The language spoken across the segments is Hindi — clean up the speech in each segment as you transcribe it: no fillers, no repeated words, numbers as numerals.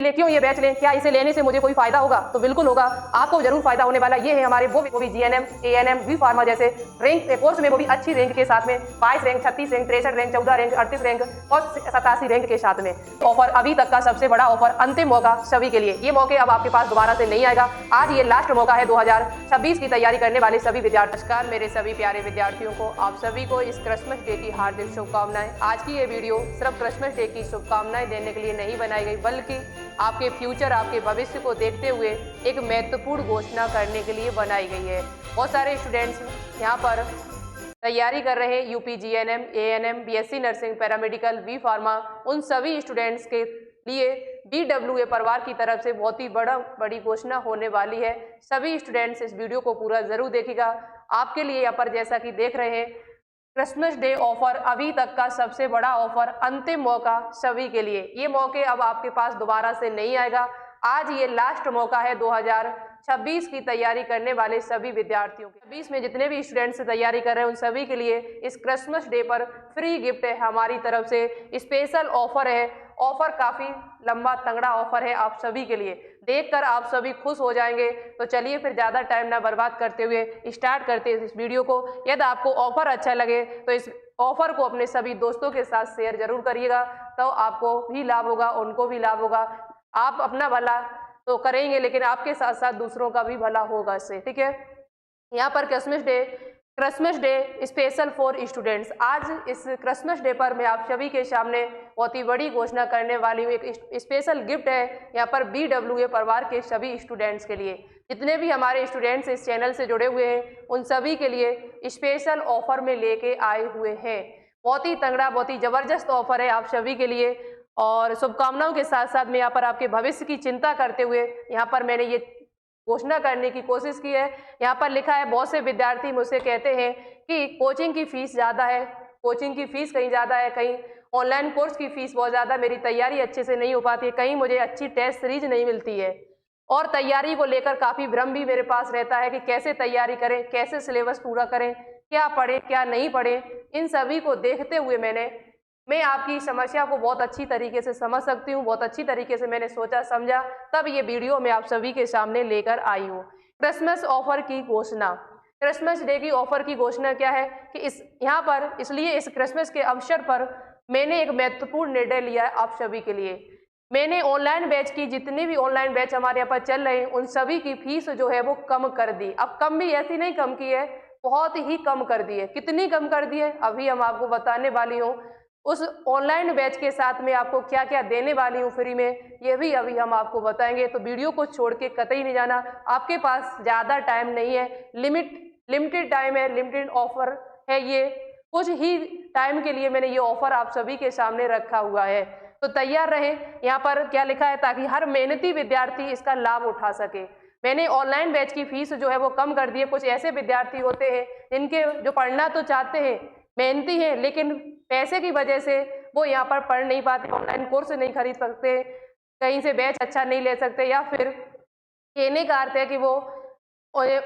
क्यों ये बैच लें, क्या इसे लेने से मुझे कोई फायदा होगा? तो बिल्कुल होगा, आपको जरूर फायदा होने वाला। ये है हमारे वो भी जीएनएम, एएनएम, बी फार्मा जैसे रैंक कोर्स में, वो भी अच्छी रैंक के साथ में 22 rank, 36 rank, 63 rank, 14 rank, 38 rank और 87 रैंक के साथ में। ऑफर अभी तक का सबसे बड़ा ऑफर, अंतिम मौका सभी के लिए। ये मौके अब आपके पास दोबारा से नहीं आएगा। आज ये लास्ट मौका है 2026 की तैयारी करने वाले सभी विद्यार्थी। नमस्कार मेरे सभी प्यारे विद्यार्थियों को, आप सभी को इस क्रिसमस डे की हार्दिक शुभकामनाएं। आज की ये वीडियो सिर्फ क्रिसमस डे की शुभकामनाएं देने के लिए नहीं बनाई गई, बल्कि आपके फ्यूचर, आपके भविष्य को देखते हुए एक महत्वपूर्ण घोषणा करने के लिए बनाई गई है। बहुत सारे स्टूडेंट्स यहाँ पर तैयारी कर रहे हैं, UP GNM, ANM, BSc nursing, paramedical, B pharma. उन सभी स्टूडेंट्स के लिए बीडब्ल्यूए परिवार की तरफ से बहुत ही बड़ी घोषणा होने वाली है। सभी स्टूडेंट्स इस वीडियो को पूरा जरूर देखिएगा। आपके लिए यहाँ पर जैसा कि देख रहे हैं, क्रिसमस डे ऑफर अभी तक का सबसे बड़ा ऑफर, अंतिम मौका सभी के लिए। ये मौके अब आपके पास दोबारा से नहीं आएगा। आज ये लास्ट मौका है 2026 की तैयारी करने वाले सभी विद्यार्थियों के। 20 में जितने भी स्टूडेंट्स तैयारी कर रहे हैं उन सभी के लिए इस क्रिसमस डे पर फ्री गिफ्ट है हमारी तरफ से, स्पेशल ऑफर है। ऑफर काफी लंबा तगड़ा ऑफर है आप सभी के लिए, देखकर आप सभी खुश हो जाएंगे। तो चलिए फिर ज़्यादा टाइम ना बर्बाद करते हुए स्टार्ट करते हैं इस वीडियो को। यदि आपको ऑफर अच्छा लगे तो इस ऑफर को अपने सभी दोस्तों के साथ शेयर जरूर करिएगा, तो आपको भी लाभ होगा, उनको भी लाभ होगा। आप अपना भला तो करेंगे, लेकिन आपके साथ साथ दूसरों का भी भला होगा इससे, ठीक है। यहाँ पर Christmas day special for students. आज इस क्रिसमस डे पर मैं आप सभी के सामने बहुत ही बड़ी घोषणा करने वाली हूँ। एक स्पेशल गिफ्ट है यहाँ पर बीडब्ल्यूए परिवार के सभी स्टूडेंट्स के लिए। जितने भी हमारे स्टूडेंट्स इस चैनल से जुड़े हुए हैं उन सभी के लिए स्पेशल ऑफर में लेके आए हुए हैं। बहुत ही तगड़ा, बहुत ही जबरदस्त ऑफर है आप सभी के लिए। और शुभकामनाओं के साथ साथ मैं यहाँ पर आपके भविष्य की चिंता करते हुए यहाँ पर मैंने ये घोषणा करने की कोशिश की है। यहाँ पर लिखा है, बहुत से विद्यार्थी मुझसे कहते हैं कि कोचिंग की फीस ज़्यादा है, कोचिंग की फीस कहीं ज़्यादा है, कहीं ऑनलाइन कोर्स की फीस बहुत ज़्यादा, मेरी तैयारी अच्छे से नहीं हो पाती है, कहीं मुझे अच्छी टेस्ट सीरीज नहीं मिलती है। और तैयारी को लेकर काफ़ी भ्रम भी मेरे पास रहता है कि कैसे तैयारी करें, कैसे सिलेबस पूरा करें, क्या पढ़ें क्या नहीं पढ़ें। इन सभी को देखते हुए मैं आपकी समस्या को बहुत अच्छी तरीके से समझ सकती हूँ, बहुत अच्छी तरीके से मैंने सोचा समझा, तब ये वीडियो मैं आप सभी के सामने लेकर आई हूँ। क्रिसमस ऑफर की घोषणा, क्रिसमस डे की ऑफर की घोषणा क्या है कि यहाँ पर इसलिए इस क्रिसमस के अवसर पर मैंने एक महत्वपूर्ण निर्णय लिया है आप सभी के लिए। मैंने ऑनलाइन बैच की, जितने भी ऑनलाइन बैच हमारे यहाँ पर चल रहे हैं उन सभी की फीस जो है वो कम कर दी। अब कम भी ऐसी नहीं कम की है, बहुत ही कम कर दी है। कितनी कम कर दी है अभी हम आपको बताने वाली हूँ। उस ऑनलाइन बैच के साथ में आपको क्या क्या देने वाली हूँ फ्री में, ये भी अभी हम आपको बताएंगे। तो वीडियो को छोड़ के कतई नहीं जाना, आपके पास ज़्यादा टाइम नहीं है, लिमिटेड टाइम है, लिमिटेड ऑफर है। ये कुछ ही टाइम के लिए मैंने ये ऑफर आप सभी के सामने रखा हुआ है, तो तैयार रहें। यहाँ पर क्या लिखा है, ताकि हर मेहनती विद्यार्थी इसका लाभ उठा सके। मैंने ऑनलाइन बैच की फीस जो है वो कम कर दी है। कुछ ऐसे विद्यार्थी होते हैं जिनके जो पढ़ना तो चाहते हैं, मेहनती हैं, लेकिन पैसे की वजह से वो यहाँ पर पढ़ नहीं पाते, ऑनलाइन कोर्स नहीं खरीद सकते, कहीं से बैच अच्छा नहीं ले सकते, या फिर कहने का अर्थ है कि वो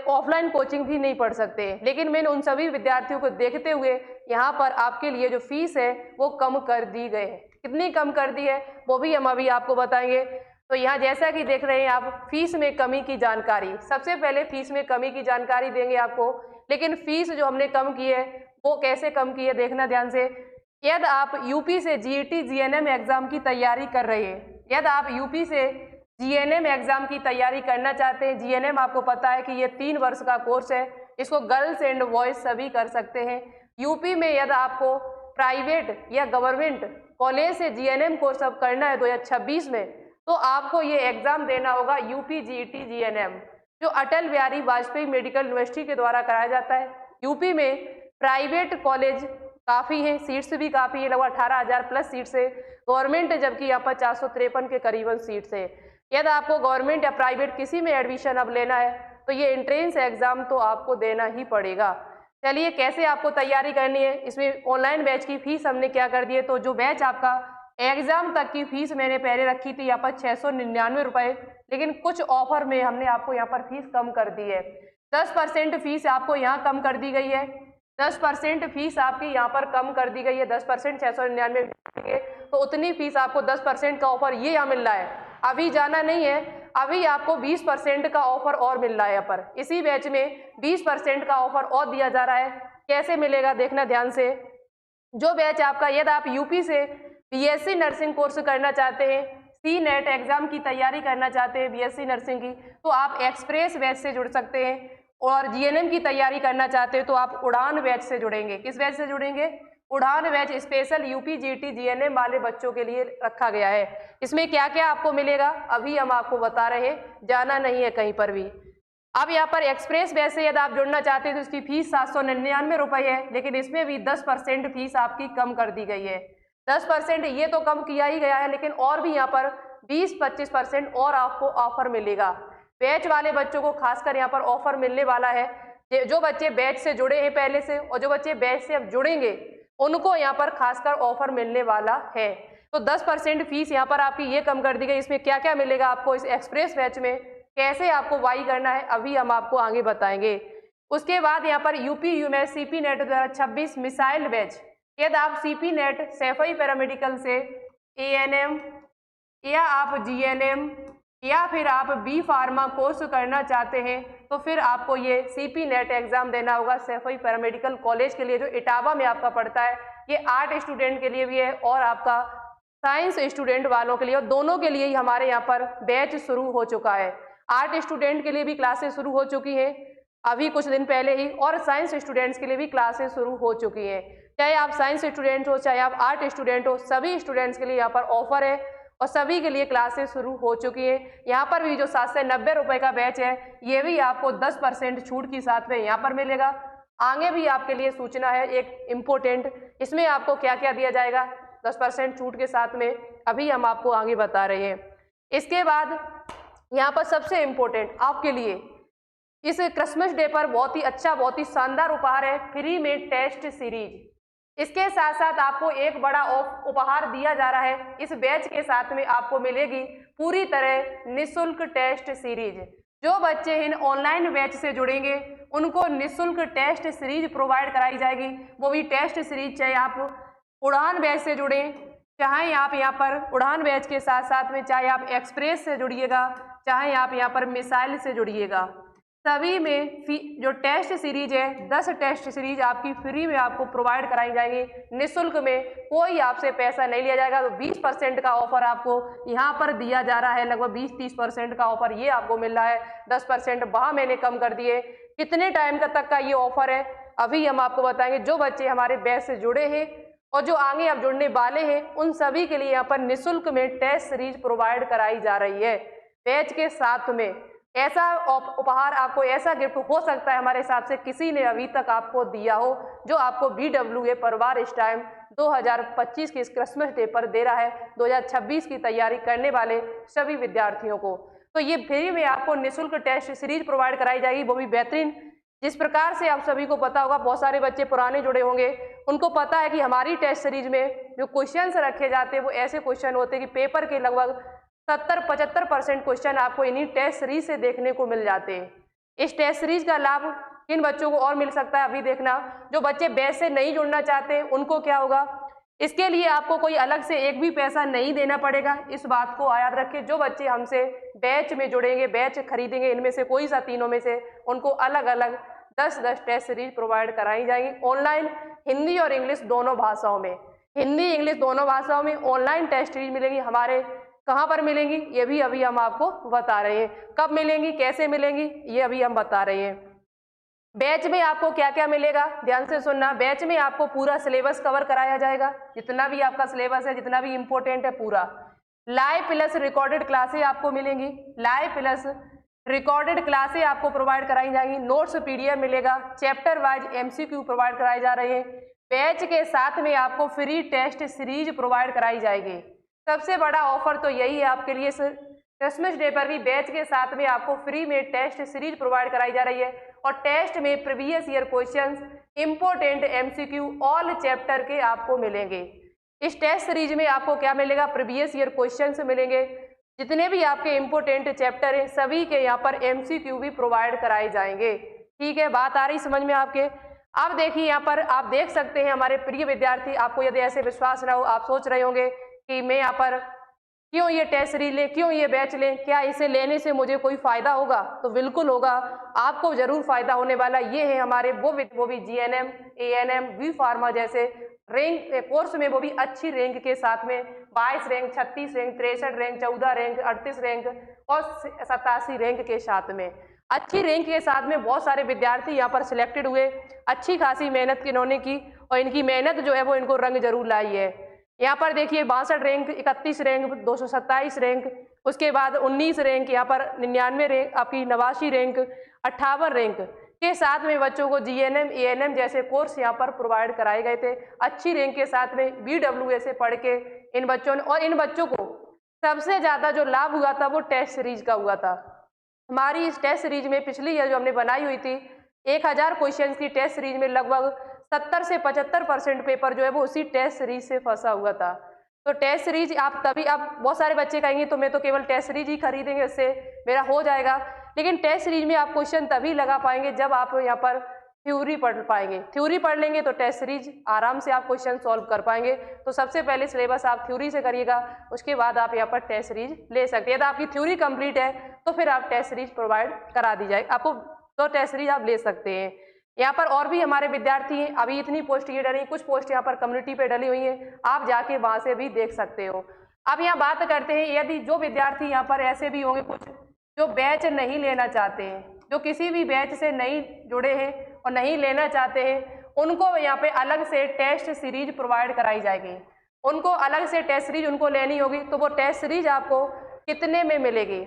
ऑफलाइन कोचिंग भी नहीं पढ़ सकते। लेकिन मैंने उन सभी विद्यार्थियों को देखते हुए यहाँ पर आपके लिए जो फीस है वो कम कर दी गई है। कितनी कम कर दी है वो भी हम अभी आपको बताएंगे। तो यहाँ जैसा कि देख रहे हैं आप, फीस में कमी की जानकारी। सबसे पहले फीस में कमी की जानकारी देंगे आपको, लेकिन फीस जो हमने कम की है वो कैसे कम की है देखना ध्यान से। यदि आप यूपी से जीईटी जीएनएम एग्जाम की तैयारी कर रहे हैं, यदि आप यूपी से जीएनएम एग्जाम की तैयारी करना चाहते हैं, जीएनएम आपको पता है कि ये 3 वर्ष का कोर्स है, इसको गर्ल्स एंड बॉयज सभी कर सकते हैं। यूपी में यदि आपको प्राइवेट या गवर्नमेंट कॉलेज से जीएनएम कोर्स अब करना है 2026 में, तो आपको ये एग्जाम देना होगा यूपी जीईटी जीएनएम, जो अटल बिहारी वाजपेयी मेडिकल यूनिवर्सिटी के द्वारा कराया जाता है। यूपी में प्राइवेट कॉलेज काफ़ी हैं, सीट्स भी काफ़ी है, लगभग 18,000 प्लस सीट्स है। गवर्नमेंट जबकि यहाँ पर 453 के करीबन सीट्स है। यदि आपको गवर्नमेंट या प्राइवेट किसी में एडमिशन अब लेना है तो ये एंट्रेंस एग्जाम तो आपको देना ही पड़ेगा। चलिए कैसे आपको तैयारी करनी है, इसमें ऑनलाइन बैच की फीस हमने क्या कर दी है। तो जो बैच आपका एग्जाम तक की फीस मैंने पहले रखी थी यहाँ पर 699 रुपये, लेकिन कुछ ऑफर में हमने आपको यहाँ पर फीस कम कर दी है। 10% फीस आपको यहाँ कम कर दी गई है, 10% फीस आपकी यहाँ पर कम कर दी गई है। 10% 699, तो उतनी फीस आपको 10% का ऑफर ये यहाँ मिल रहा है। अभी जाना नहीं है, अभी आपको 20% का ऑफर और मिल रहा है। यहाँ पर इसी बैच में 20% का ऑफर और दिया जा रहा है। कैसे मिलेगा देखना ध्यान से। जो बैच आपका, यदि आप यूपी से बीएससी नर्सिंग कोर्स करना चाहते हैं, सी नेट एग्जाम की तैयारी करना चाहते हैं बीएससी नर्सिंग की, तो आप एक्सप्रेस बैच से जुड़ सकते हैं। और जीएनएम की तैयारी करना चाहते हैं तो आप उड़ान बैच से जुड़ेंगे। किस बैच से जुड़ेंगे? उड़ान batch special UP GT GNM वाले बच्चों के लिए रखा गया है। इसमें क्या क्या आपको मिलेगा अभी हम आपको बता रहे हैं, जाना नहीं है कहीं पर भी। अब यहाँ पर एक्सप्रेस बैच से यदि आप जुड़ना चाहते हैं तो इसकी फीस 799 रुपये है, लेकिन इसमें भी 10% फीस आपकी कम कर दी गई है। 10% ये तो कम किया ही गया है, लेकिन और भी यहाँ पर 20-25% और आपको ऑफर मिलेगा। बैच वाले बच्चों को खासकर यहाँ पर ऑफर मिलने वाला है। जो बच्चे बैच से जुड़े हैं पहले से और जो बच्चे बैच से अब जुड़ेंगे उनको यहाँ पर खासकर ऑफर मिलने वाला है। तो 10% फीस यहाँ पर आपकी ये कम कर दी गई। इसमें क्या क्या मिलेगा आपको इस एक्सप्रेस बैच में, कैसे आपको वाई करना है, अभी हम आपको आगे बताएंगे। उसके बाद यहाँ पर UP UMS CP net 2026 missile batch, यदि आप सीपी नेट सैफई पैरामेडिकल से एएनएम या आप जीएनएम या फिर आप बी फार्मा कोर्स करना चाहते हैं तो फिर आपको ये सीपी नेट एग्जाम देना होगा सैफई पैरामेडिकल कॉलेज के लिए, जो इटावा में आपका पड़ता है। ये आर्ट स्टूडेंट के लिए भी है और आपका साइंस स्टूडेंट वालों के लिए, और दोनों के लिए ही हमारे यहाँ पर बैच शुरू हो चुका है। आर्ट स्टूडेंट के लिए भी क्लासेस शुरू हो चुकी हैं अभी कुछ दिन पहले ही, और साइंस स्टूडेंट्स के लिए भी क्लासेस शुरू हो चुकी हैं। चाहे आप साइंस स्टूडेंट हो चाहे आप आर्ट स्टूडेंट हो, सभी स्टूडेंट्स के लिए यहाँ पर ऑफर है और सभी के लिए क्लासेस शुरू हो चुकी है। यहाँ पर भी जो 790 रुपये का बैच है ये भी आपको 10% छूट के साथ में यहाँ पर मिलेगा। आगे भी आपके लिए सूचना है एक इम्पोर्टेंट, इसमें आपको क्या क्या दिया जाएगा 10% छूट के साथ में, अभी हम आपको आगे बता रहे हैं। इसके बाद यहाँ पर सबसे इम्पोर्टेंट आपके लिए इस क्रिसमस डे पर बहुत ही अच्छा बहुत ही शानदार उपहार है, फ्री में टेस्ट सीरीज। इसके साथ साथ आपको एक बड़ा उपहार दिया जा रहा है। इस बैच के साथ में आपको मिलेगी पूरी तरह निःशुल्क टेस्ट सीरीज। जो बच्चे इन ऑनलाइन बैच से जुड़ेंगे उनको निःशुल्क टेस्ट सीरीज प्रोवाइड कराई जाएगी। वो भी टेस्ट सीरीज चाहे आप उड़ान बैच से जुड़ें, चाहे आप यहाँ पर उड़ान बैच के साथ साथ में चाहे आप एक्सप्रेस से जुड़िएगा, चाहे आप यहाँ पर मिसाइल से जुड़िएगा, सभी में जो टेस्ट सीरीज है 10 टेस्ट सीरीज आपकी फ्री में आपको प्रोवाइड कराई जाएगी निःशुल्क में, कोई आपसे पैसा नहीं लिया जाएगा। तो 20% का ऑफर आपको यहाँ पर दिया जा रहा है, लगभग 20-30% का ऑफर ये आपको मिल रहा है। 10% वहाँ मैंने कम कर दिए। कितने टाइम का तक का ये ऑफर है अभी हम आपको बताएंगे। जो बच्चे हमारे बैच से जुड़े हैं और जो आगे अब जुड़ने वाले हैं उन सभी के लिए यहाँ पर निःशुल्क में टेस्ट सीरीज प्रोवाइड कराई जा रही है। बैच के साथ में ऐसा उपहार आपको, ऐसा गिफ्ट हो सकता है हमारे हिसाब से किसी ने अभी तक आपको दिया हो, जो आपको BWA परिवार इस टाइम 2025 के इस क्रिसमस डे पर दे रहा है 2026 की तैयारी करने वाले सभी विद्यार्थियों को। तो ये फ्री में आपको निःशुल्क टेस्ट सीरीज प्रोवाइड कराई जाएगी, वो भी बेहतरीन। जिस प्रकार से आप सभी को पता होगा, बहुत सारे बच्चे पुराने जुड़े होंगे, उनको पता है कि हमारी टेस्ट सीरीज में जो क्वेश्चन रखे जाते हैं वो ऐसे क्वेश्चन होते हैं कि पेपर के लगभग 70-75% क्वेश्चन आपको इन्हीं टेस्ट सीरीज से देखने को मिल जाते हैं। इस टेस्ट सीरीज का लाभ किन बच्चों को और मिल सकता है अभी देखना। जो बच्चे बैच से नहीं जुड़ना चाहते उनको क्या होगा, इसके लिए आपको कोई अलग से एक भी पैसा नहीं देना पड़ेगा। इस बात को याद रखें। जो बच्चे हमसे बैच में जुड़ेंगे, बैच खरीदेंगे, इनमें से कोई सा तीनों में से उनको अलग अलग 10-10 टेस्ट सीरीज प्रोवाइड कराई जाएंगी ऑनलाइन, हिंदी और इंग्लिश दोनों भाषाओं में। हिंदी इंग्लिश दोनों भाषाओं में ऑनलाइन टेस्ट सीरीज मिलेंगी। हमारे कहाँ पर मिलेंगी ये भी अभी हम आपको बता रहे हैं। कब मिलेंगी, कैसे मिलेंगी, ये अभी हम बता रहे हैं। बैच में आपको क्या क्या मिलेगा ध्यान से सुनना। बैच में आपको पूरा सिलेबस कवर कराया जाएगा, जितना भी आपका सिलेबस है, जितना भी इम्पोर्टेंट है पूरा। लाइव प्लस रिकॉर्डेड क्लासें आपको मिलेंगी, लाइव प्लस रिकॉर्डेड क्लासें आपको प्रोवाइड कराई जाएंगी। नोट्स PDF मिलेगा, चैप्टर वाइज MCQ प्रोवाइड कराए जा रहे हैं। बैच के साथ में आपको फ्री टेस्ट सीरीज प्रोवाइड कराई जाएगी। सबसे बड़ा ऑफर तो यही है आपके लिए। क्रिसमस डे पर भी बैच के साथ में आपको फ्री में टेस्ट सीरीज प्रोवाइड कराई जा रही है और टेस्ट में previous year questions, important MCQ all chapter के आपको मिलेंगे। इस टेस्ट सीरीज में आपको क्या मिलेगा, प्रीवियस ईयर क्वेश्चंस मिलेंगे। जितने भी आपके इंपोर्टेंट चैप्टर हैं सभी के यहाँ पर MCQ भी प्रोवाइड कराए जाएंगे। ठीक है, बात आ रही समझ में आपके। अब देखिए यहाँ पर आप देख सकते हैं हमारे प्रिय विद्यार्थी, आपको यदि ऐसे विश्वास ना हो, आप सोच रहे होंगे कि मैं यहाँ पर क्यों ये टेस्ट सीरीज लें, क्यों ये बैच लें, क्या इसे लेने से मुझे कोई फायदा होगा? तो बिल्कुल होगा, आपको जरूर फायदा होने वाला। ये है हमारे वो भी जीएनएम, एएनएम, वी फार्मा जैसे रैंक कोर्स में, वो भी अच्छी रैंक के साथ में 22 rank, 36 rank, 63 rank, 14 rank, 38 rank और 87 रैंक के साथ में, अच्छी रैंक के साथ में बहुत सारे विद्यार्थी यहाँ पर सिलेक्टेड हुए। अच्छी खासी मेहनत इन्होंने की और इनकी मेहनत जो है वो इनको रंग जरूर लाई है। यहाँ पर देखिए 62 रैंक, 31 रैंक, 227 रैंक, उसके बाद 19 रैंक, यहाँ पर 99 रैंक, आपकी 89 रैंक, 58 रैंक के साथ में बच्चों को जीएनएम, एएनएम जैसे कोर्स यहाँ पर प्रोवाइड कराए गए थे। अच्छी रैंक के साथ में बीडब्ल्यूए से पढ़ के इन बच्चों ने, और इन बच्चों को सबसे ज़्यादा जो लाभ हुआ था वो टेस्ट सीरीज का हुआ था। हमारी इस टेस्ट सीरीज में पिछली ईयर जो हमने बनाई हुई थी 1000 क्वेश्चन की टेस्ट सीरीज में लगभग 70 से 75% पेपर जो है वो उसी टेस्ट सीरीज से फंसा हुआ था। तो टेस्ट सीरीज आप तभी, आप बहुत सारे बच्चे कहेंगे तो मैं तो केवल टेस्ट सीरीज ही खरीदेंगे, उससे मेरा हो जाएगा, लेकिन टेस्ट सीरीज में आप क्वेश्चन तभी लगा पाएंगे जब आप यहाँ पर थ्योरी पढ़ पाएंगे। थ्योरी पढ़ लेंगे तो टेस्ट सीरीज आराम से आप क्वेश्चन सॉल्व कर पाएंगे। तो सबसे पहले सिलेबस आप थ्योरी से करिएगा, उसके बाद आप यहाँ पर टेस्ट सीरीज ले सकते हैं। यदि आपकी थ्योरी कंप्लीट है तो फिर आप टेस्ट सीरीज प्रोवाइड करा दी जाएगी आपको, तो टेस्ट सीरीज आप ले सकते हैं। यहाँ पर और भी हमारे विद्यार्थी हैं, अभी इतनी पोस्ट ये डली, कुछ पोस्ट यहाँ पर कम्युनिटी पे डली हुई हैं, आप जाके वहाँ से भी देख सकते हो। अब यहाँ बात करते हैं, यदि जो विद्यार्थी यहाँ पर ऐसे भी होंगे कुछ जो बैच नहीं लेना चाहते हैं, जो किसी भी बैच से नहीं जुड़े हैं और नहीं लेना चाहते हैं, उनको यहाँ पे अलग से टेस्ट सीरीज प्रोवाइड कराई जाएगी। उनको अलग से टेस्ट सीरीज उनको लेनी होगी। तो वो टेस्ट सीरीज आपको कितने में मिलेगी,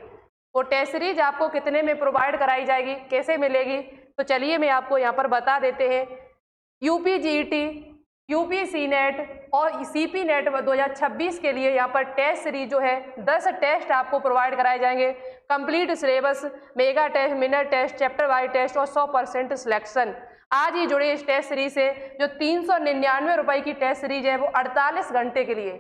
वो टेस्ट सीरीज आपको कितने में प्रोवाइड कराई जाएगी, कैसे मिलेगी? तो चलिए मैं आपको यहाँ पर बता देते हैं। यूपी जीईटी, यूपी सीनेट और सीपी नेट 2026 के लिए यहाँ पर टेस्ट सीरीज जो है 10 टेस्ट आपको प्रोवाइड कराए जाएंगे। Complete syllabus, mega test, minute test, chapter wise test और 100% सिलेक्शन। आज ही जुड़े इस टेस्ट सीरीज से। जो 399 रुपये की टेस्ट सीरीज है वो 48 घंटे के लिए,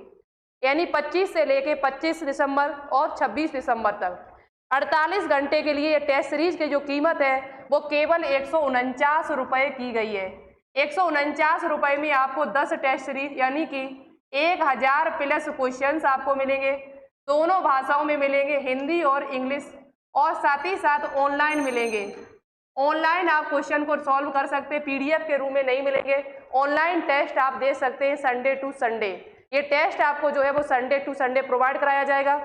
यानी 25 से लेके 25 दिसंबर और 26 दिसंबर तक 48 घंटे के लिए टेस्ट सीरीज की जो कीमत है वो केवल 149 रुपये की गई है। 149 रुपये में आपको 10 टेस्ट सीरीज यानी कि 1000 प्लस क्वेश्चंस आपको मिलेंगे, दोनों भाषाओं में मिलेंगे, हिंदी और इंग्लिश, और साथ ही साथ ऑनलाइन मिलेंगे। ऑनलाइन आप क्वेश्चन को सॉल्व कर सकते हैं, पीडीएफ के रूप में नहीं मिलेंगे। ऑनलाइन टेस्ट आप दे सकते हैं संडे टू संडे। ये टेस्ट आपको जो है वो संडे टू संडे प्रोवाइड कराया जाएगा।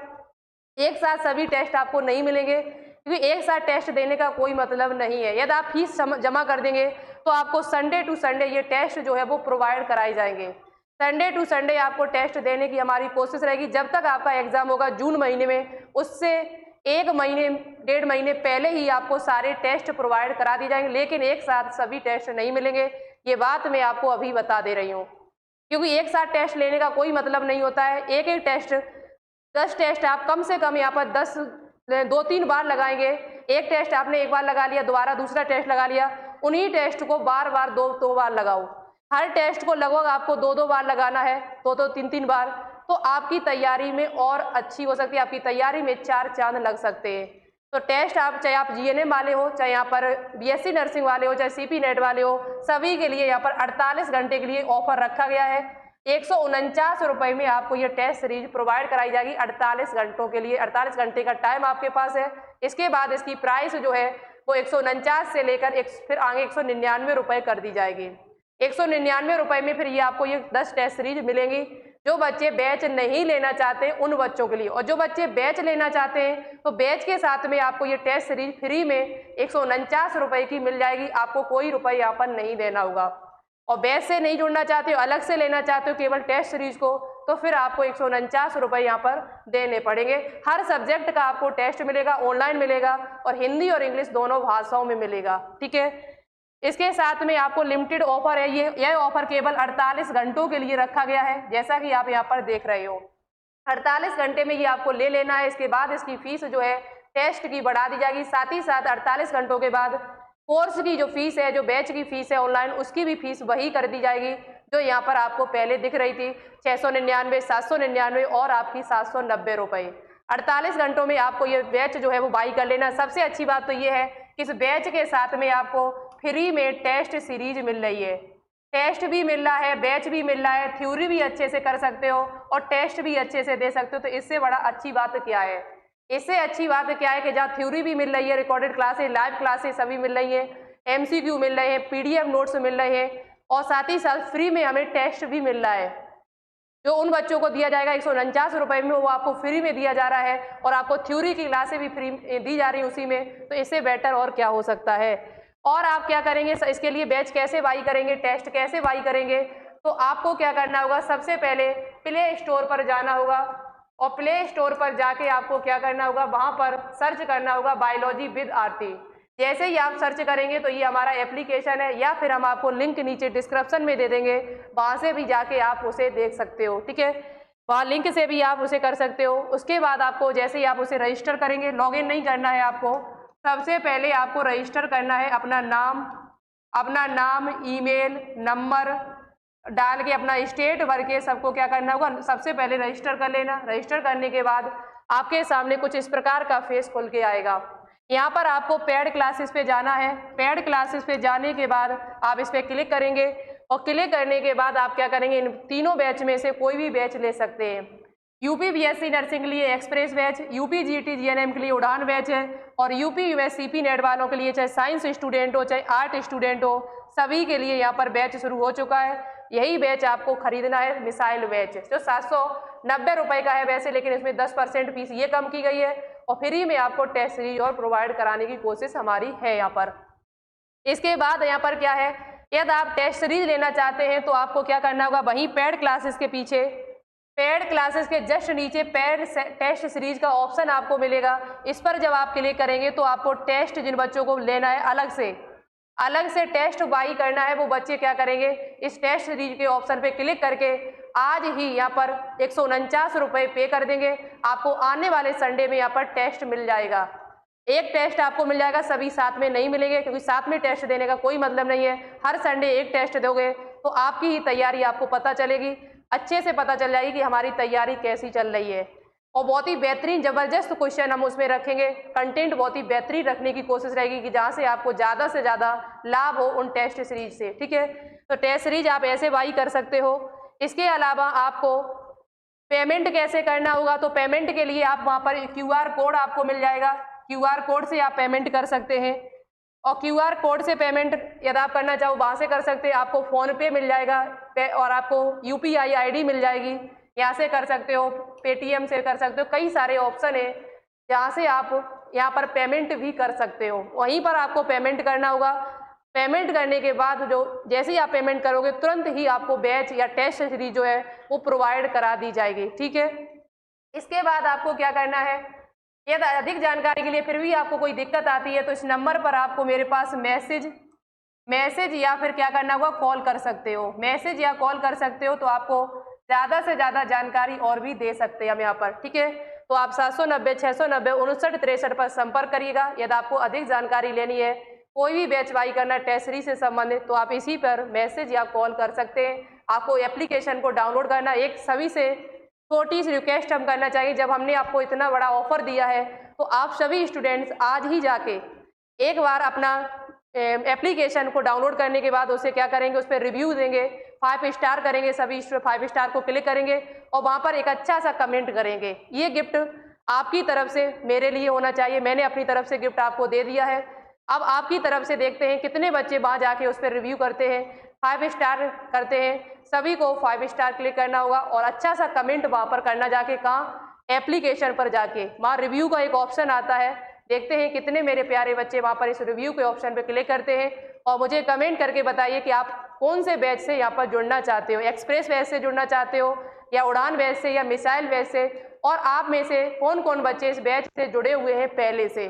एक साथ सभी टेस्ट आपको नहीं मिलेंगे, क्योंकि एक साथ टेस्ट देने का कोई मतलब नहीं है। यदि आप फीस जमा कर देंगे तो आपको संडे टू संडे ये टेस्ट जो है वो प्रोवाइड कराए जाएंगे। संडे टू संडे आपको टेस्ट देने की हमारी कोशिश रहेगी। जब तक आपका एग्जाम होगा जून महीने में, उससे 1 महीने 1.5 महीने पहले ही आपको सारे टेस्ट प्रोवाइड करा दिए जाएंगे, लेकिन एक साथ सभी टेस्ट नहीं मिलेंगे। ये बात मैं आपको अभी बता दे रही हूँ, क्योंकि एक साथ टेस्ट लेने का कोई मतलब नहीं होता है। एक एक टेस्ट 10 टेस्ट आप कम से कम यहाँ पर 2-3 बार लगाएंगे। एक टेस्ट आपने एक बार लगा लिया, दोबारा दूसरा टेस्ट लगा लिया, उन्हीं टेस्ट को बार बार 2 बार लगाओ। हर टेस्ट को लगभग आपको 2 बार लगाना है, 2-3 बार, तो आपकी तैयारी में और अच्छी हो सकती है। आपकी तैयारी में 4 चांद लग सकते हैं। तो टेस्ट आप, चाहे आप जीएनएम वाले हो, चाहे यहाँ पर बीएससी नर्सिंग वाले हो, चाहे सीपी नेट वाले हो, सभी के लिए यहाँ पर 48 घंटे के लिए ऑफर रखा गया है। 149 रुपये में आपको ये टेस्ट सीरीज प्रोवाइड कराई जाएगी 48 घंटों के लिए। 48 घंटे का टाइम आपके पास है। इसके बाद इसकी प्राइस जो है वो 149 से लेकर फिर आगे 199 रुपये कर दी जाएगी। 199 रुपये में फिर ये आपको ये 10 टेस्ट सीरीज मिलेंगी। जो बच्चे बैच नहीं लेना चाहते उन बच्चों के लिए, और जो बच्चे बैच लेना चाहते हैं तो बैच के साथ में आपको ये टेस्ट सीरीज फ्री में 149 रुपये की मिल जाएगी। आपको कोई रुपये यहाँ पर नहीं देना होगा। और बैच से नहीं जुड़ना चाहते हो, अलग से लेना चाहते हो केवल टेस्ट सीरीज को, तो फिर आपको 149 रुपये यहाँ पर देने पड़ेंगे। हर सब्जेक्ट का आपको टेस्ट मिलेगा, ऑनलाइन मिलेगा और हिंदी और इंग्लिश दोनों भाषाओं में मिलेगा। ठीक है, इसके साथ में आपको लिमिटेड ऑफर है। यह ऑफर केवल 48 घंटों के लिए रखा गया है, जैसा कि आप यहाँ पर देख रहे हो। 48 घंटे में ये आपको ले लेना है। इसके बाद इसकी फीस जो है टेस्ट की बढ़ा दी जाएगी। साथ ही साथ 48 घंटों के बाद कोर्स की जो फीस है, जो बैच की फीस है ऑनलाइन, उसकी भी फीस वही कर दी जाएगी जो यहाँ पर आपको पहले दिख रही थी, 699, 799 और आपकी 790 रुपये। 48 घंटों में आपको ये बैच जो है वो बाई कर लेना। सबसे अच्छी बात तो ये है कि इस बैच के साथ में आपको फ्री में टेस्ट सीरीज मिल रही है। टेस्ट भी मिल रहा है, बैच भी मिल रहा है, थ्योरी भी अच्छे से कर सकते हो और टेस्ट भी अच्छे से दे सकते हो। तो इससे बड़ा अच्छी बात क्या है? इससे अच्छी बात क्या है कि जहाँ थ्योरी भी मिल रही है, रिकॉर्डेड क्लासेस, लाइव क्लासेस सभी मिल रही हैं, MCQ मिल रहे हैं, PDF नोट्स मिल रहे हैं और साथ ही साथ फ्री में हमें टेस्ट भी मिल रहा है। जो उन बच्चों को दिया जाएगा 149 रुपये में, वो आपको फ्री में दिया जा रहा है और आपको थ्योरी की क्लासें भी फ्री दी जा रही है उसी में। तो इससे बेटर और क्या हो सकता है? और आप क्या करेंगे इसके लिए? बैच कैसे बाई करेंगे, टेस्ट कैसे बाई करेंगे? तो आपको क्या करना होगा, सबसे पहले प्ले स्टोर पर जाना होगा और प्ले स्टोर पर जाके आपको क्या करना होगा, वहां पर सर्च करना होगा बायोलॉजी विद आरती। जैसे ही आप सर्च करेंगे तो ये हमारा एप्लीकेशन है, या फिर हम आपको लिंक नीचे डिस्क्रिप्शन में दे देंगे, वहां से भी जाके आप उसे देख सकते हो। ठीक है, वहाँ लिंक से भी आप उसे कर सकते हो। उसके बाद आपको जैसे ही आप उसे रजिस्टर करेंगे, लॉगिन नहीं करना है आपको, सबसे पहले आपको रजिस्टर करना है। अपना नाम, ईमेल नंबर डाल के अपना स्टेट भर के सबको क्या करना होगा, सबसे पहले रजिस्टर कर लेना। रजिस्टर करने के बाद आपके सामने कुछ इस प्रकार का फेस खुल के आएगा। यहाँ पर आपको पेड क्लासेस पे जाना है। पेड क्लासेस पे जाने के बाद आप इस पे क्लिक करेंगे और क्लिक करने के बाद आप क्या करेंगे, इन तीनों बैच में से कोई भी बैच ले सकते हैं। यूपी BSc नर्सिंग के लिए express batch, UP GT GNM के लिए उड़ान बैच है और यूपी US CP नेट वालों के लिए चाहे साइंस स्टूडेंट हो चाहे आर्ट स्टूडेंट हो, सभी के लिए यहाँ पर बैच शुरू हो चुका है। यही बैच आपको खरीदना है, मिसाइल बैच, जो 790 रुपये का है वैसे, लेकिन इसमें 10% फीस ये कम की गई है और फ्री में आपको टेस्ट सीरीज और प्रोवाइड कराने की कोशिश हमारी है यहाँ पर। इसके बाद यहाँ पर क्या है, यदि आप टेस्ट सीरीज लेना चाहते हैं तो आपको क्या करना होगा, वहीं पेड क्लासेस के पीछे, पेड क्लासेस के जस्ट नीचे पेड टेस्ट सीरीज का ऑप्शन आपको मिलेगा। इस पर जब आप क्लिक करेंगे तो आपको टेस्ट जिन बच्चों को लेना है अलग से टेस्ट बाई करना है, वो बच्चे क्या करेंगे, इस टेस्ट सीरीज के ऑप्शन पे क्लिक करके आज ही यहाँ पर 149 रुपये पे कर देंगे। आपको आने वाले संडे में यहाँ पर टेस्ट मिल जाएगा। एक टेस्ट आपको मिल जाएगा, सभी साथ में नहीं मिलेंगे, क्योंकि साथ में टेस्ट देने का कोई मतलब नहीं है। हर संडे एक टेस्ट दोगे तो आपकी ही तैयारी आपको पता चलेगी, अच्छे से पता चल जाएगी कि हमारी तैयारी कैसी चल रही है। और बहुत ही बेहतरीन ज़बरदस्त क्वेश्चन हम उसमें रखेंगे, कंटेंट बहुत ही बेहतरीन रखने की कोशिश रहेगी कि जहाँ से आपको ज़्यादा से ज़्यादा लाभ हो उन टेस्ट सीरीज से। ठीक है, तो टेस्ट सीरीज आप ऐसे बाई कर सकते हो। इसके अलावा आपको पेमेंट कैसे करना होगा, तो पेमेंट के लिए आप वहाँ पर QR कोड आपको मिल जाएगा, QR कोड से आप पेमेंट कर सकते हैं। और QR कोड से पेमेंट यदि आप करना चाहो वहाँ से कर सकते हैं। आपको फ़ोन पे मिल जाएगा और आपको UPI ID मिल जाएगी, यहाँ से कर सकते हो, पेटीएम से कर सकते हो। कई सारे ऑप्शन है जहाँ से आप यहाँ पर पेमेंट भी कर सकते हो, वहीं पर आपको पेमेंट करना होगा। पेमेंट करने के बाद जैसे ही आप पेमेंट करोगे तुरंत ही आपको बैच या टेस्ट सीरीज जो है वो प्रोवाइड करा दी जाएगी। ठीक है, इसके बाद आपको क्या करना है, यदि अधिक जानकारी के लिए फिर भी आपको कोई दिक्कत आती है तो इस नंबर पर आपको मेरे पास मैसेज या फिर क्या करना होगा, कॉल कर सकते हो। मैसेज या कॉल कर सकते हो तो आपको ज़्यादा से ज़्यादा जानकारी और भी दे सकते हैं हम यहाँ पर। ठीक है, तो आप 790 690 59 63 पर संपर्क करिएगा। यदि आपको अधिक जानकारी लेनी है, कोई भी बैच बाई करना टेस्ट सीरीज से संबंधित, तो आप इसी पर मैसेज या कॉल कर सकते हैं। आपको एप्लीकेशन को डाउनलोड करना, एक सभी से छोटी सी रिक्वेस्ट हम करना चाहिए, जब हमने आपको इतना बड़ा ऑफर दिया है तो आप सभी स्टूडेंट्स आज ही जाके एक बार अपना एप्लीकेशन को डाउनलोड करने के बाद उसे क्या करेंगे, उस पर रिव्यू देंगे, 5 स्टार करेंगे, सभी 5 स्टार को क्लिक करेंगे और वहाँ पर एक अच्छा सा कमेंट करेंगे। ये गिफ्ट आपकी तरफ से मेरे लिए होना चाहिए, मैंने अपनी तरफ से गिफ्ट आपको दे दिया है। अब आपकी तरफ से देखते हैं कितने बच्चे वहाँ जाके उस पर रिव्यू करते हैं, 5 स्टार करते हैं। सभी को 5 स्टार क्लिक करना होगा और अच्छा सा कमेंट वहाँ पर करना, जाके कहाँ, एप्लीकेशन पर जाके वहाँ रिव्यू का एक ऑप्शन आता है। देखते हैं कितने मेरे प्यारे बच्चे वहाँ पर इस रिव्यू के ऑप्शन पे क्लिक करते हैं और मुझे कमेंट करके बताइए कि आप कौन से बैच से यहाँ पर जुड़ना चाहते हो, एक्सप्रेस बैच से जुड़ना चाहते हो या उड़ान बैच से या मिसाइल बैच से, और आप में से कौन कौन बच्चे इस बैच से जुड़े हुए हैं पहले से,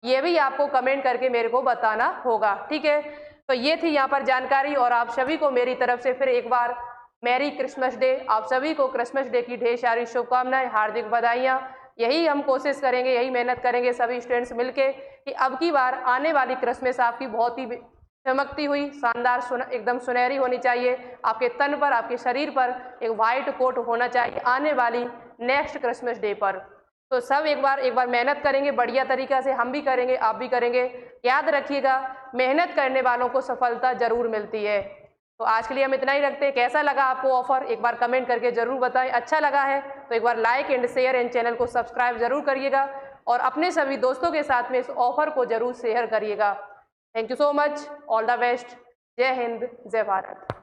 ये भी आपको कमेंट करके मेरे को बताना होगा। ठीक है, तो ये थी यहाँ पर जानकारी और आप सभी को मेरी तरफ से फिर एक बार मैरी क्रिसमस डे। आप सभी को क्रिसमस डे की ढेर सारी शुभकामनाएं, हार्दिक बधाइयाँ। यही हम कोशिश करेंगे, यही मेहनत करेंगे सभी स्टूडेंट्स मिलके कि अब की बार आने वाली क्रिसमस आपकी बहुत ही चमकती हुई, शानदार, एकदम सुनहरी होनी चाहिए। आपके तन पर, आपके शरीर पर एक वाइट कोट होना चाहिए आने वाली नेक्स्ट क्रिसमस डे पर। तो सब एक बार मेहनत करेंगे बढ़िया तरीका से, हम भी करेंगे, आप भी करेंगे। याद रखिएगा, मेहनत करने वालों को सफलता जरूर मिलती है। तो आज के लिए हम इतना ही रखते हैं। कैसा लगा आपको ऑफर, एक बार कमेंट करके जरूर बताएं। अच्छा लगा है तो एक बार like and share and channel को सब्सक्राइब जरूर करिएगा और अपने सभी दोस्तों के साथ में इस ऑफर को जरूर शेयर करिएगा। Thank you so much, all the best, जय हिंद, जय भारत।